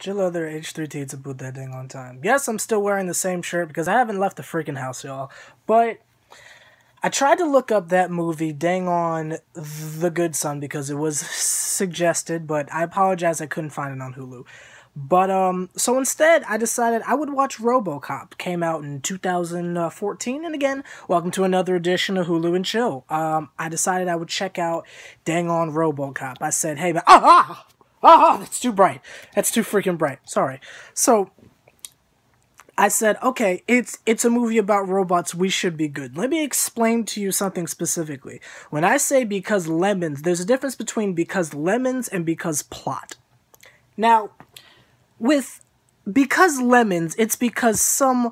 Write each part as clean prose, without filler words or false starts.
Jill other H+III+T to boot that dang on time. Yes, I'm still wearing the same shirt because I haven't left the freaking house, y'all. But I tried to look up that movie, dang on The Good Son, because it was suggested, but I apologize I couldn't find it on Hulu. But, so instead, I decided I would watch Robocop. Came out in 2014, and again, welcome to another edition of Hulu and Chill. I decided I would check out dang on Robocop. I said, hey, man, that's too bright. That's too freaking bright. Sorry. So, I said, okay, it's a movie about robots, we should be good. Let me explain to you something specifically. When I say because lemons, there's a difference between because lemons and because plot. Now, with because lemons, it's because some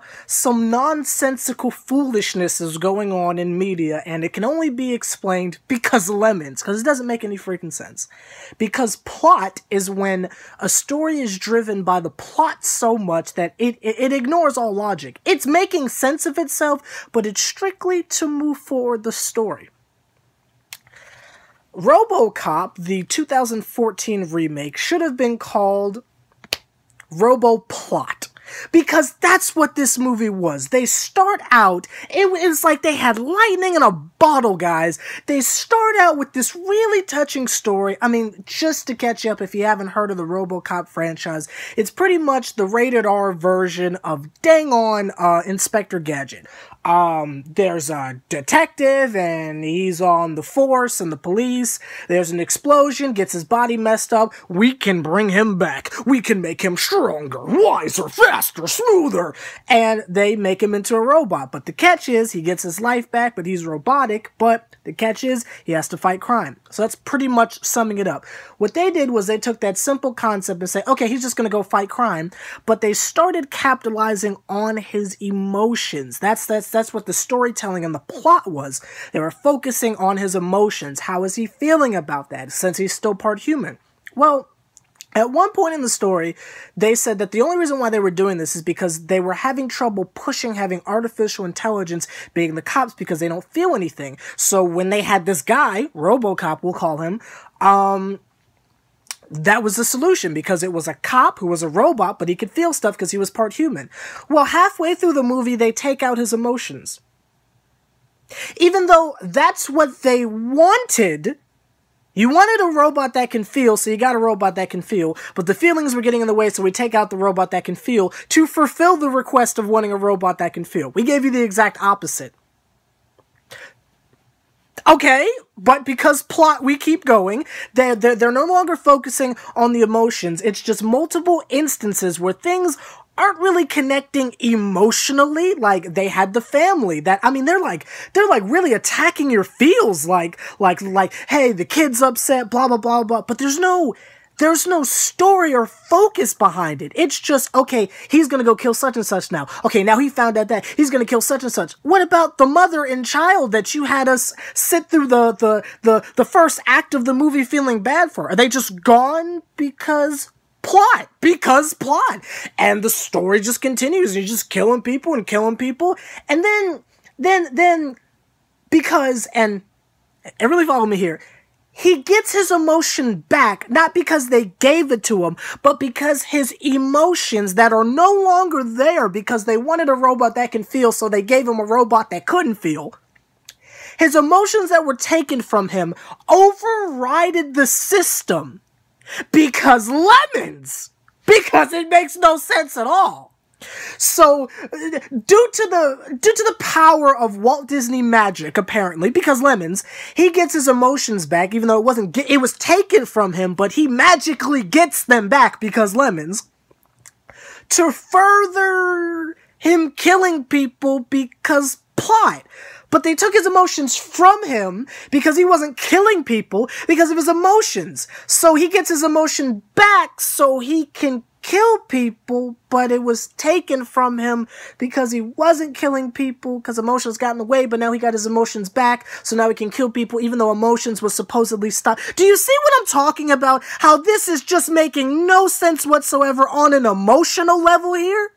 nonsensical foolishness is going on in media, and it can only be explained because lemons, because it doesn't make any freaking sense. Because plot is when a story is driven by the plot so much that it ignores all logic. It's making sense of itself, but it's strictly to move forward the story. Robocop, the 2014 remake, should have been called Roboplot, because that's what this movie was. They start out, it was like they had lightning in a bottle, guys. They start out with this really touching story. I mean, just to catch you up, if you haven't heard of the Robocop franchise, it's pretty much the rated R version of dang on Inspector Gadget. There's a detective, and he's on the force and the police. There's an explosion, gets his body messed up. We can bring him back. We can make him stronger, wiser, faster, smoother. And they make him into a robot. But the catch is, he gets his life back, but he's robotic. But the catch is, he has to fight crime. So that's pretty much summing it up. What they did was they took that simple concept and say, okay, he's just going to go fight crime. But they started capitalizing on his emotions. That's what the storytelling and the plot was. They were focusing on his emotions. How is he feeling about that, since he's still part human? Well, at one point in the story, they said that the only reason why they were doing this is because they were having trouble having artificial intelligence being the cops, because they don't feel anything. So when they had this guy, Robocop, we'll call him, that was the solution, because it was a cop who was a robot, but he could feel stuff because he was part human. Well, halfway through the movie, they take out his emotions. Even though that's what they wanted. You wanted a robot that can feel, so you got a robot that can feel, but the feelings were getting in the way, so we take out the robot that can feel to fulfill the request of wanting a robot that can feel. We gave you the exact opposite. Okay, but because plot, we keep going. They're no longer focusing on the emotions. It's just multiple instances where things aren't really connecting emotionally. Like, they had the family that, I mean, they're like really attacking your feels, like, hey, the kid's upset, blah, blah, blah, blah, but there's no story or focus behind it. It's just, okay, he's gonna go kill such and such now. Okay, now he found out that he's gonna kill such and such. What about the mother and child that you had us sit through the first act of the movie feeling bad for? Are they just gone because plot? Because plot. And the story just continues. You're just killing people and killing people. And then, because, and really follow me here, he gets his emotion back, not because they gave it to him, but because his emotions that are no longer there because they wanted a robot that can feel, so they gave him a robot that couldn't feel. His emotions that were taken from him overrided the system because lemons! Because it makes no sense at all. So, due to the power of Walt Disney magic, apparently, because lemons, he gets his emotions back, even though it was taken from him, but he magically gets them back because lemons, to further him killing people because plot. But they took his emotions from him because he wasn't killing people because of his emotions. So he gets his emotion back so he can kill people, but it was taken from him because he wasn't killing people because emotions got in the way, but now he got his emotions back, so now he can kill people even though emotions was supposedly stopped. Do you see what I'm talking about? How this is just making no sense whatsoever on an emotional level here?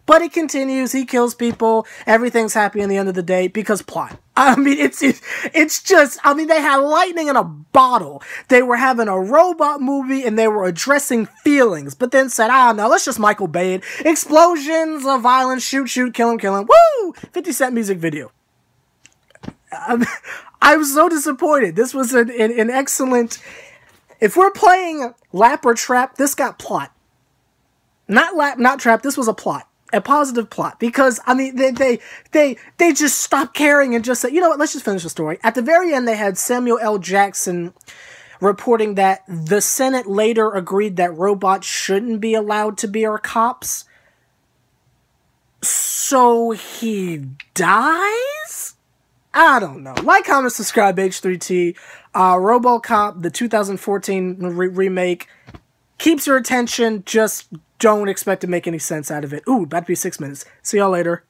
But it continues. He kills people. Everything's happy in the end of the day because plot. I mean, it's just, I mean, they had lightning in a bottle. They were having a robot movie and they were addressing feelings, but then said, no, let's just Michael Bay it. Explosions of violence, shoot, kill him. Woo! 50 Cent music video. I was so disappointed. This was an excellent, if we're playing lap or trap, this got plot. Not lap, not trap, this was a plot. A positive plot, because I mean they just stopped caring and just said, you know what, let's just finish the story. At the very end, they had Samuel L. Jackson reporting that the Senate later agreed that robots shouldn't be allowed to be our cops. So he dies? I don't know. Like, comment, subscribe, H+III+T. Robocop, the 2014 remake, keeps your attention. Just don't expect to make any sense out of it. Ooh, about to be 6 minutes. See y'all later.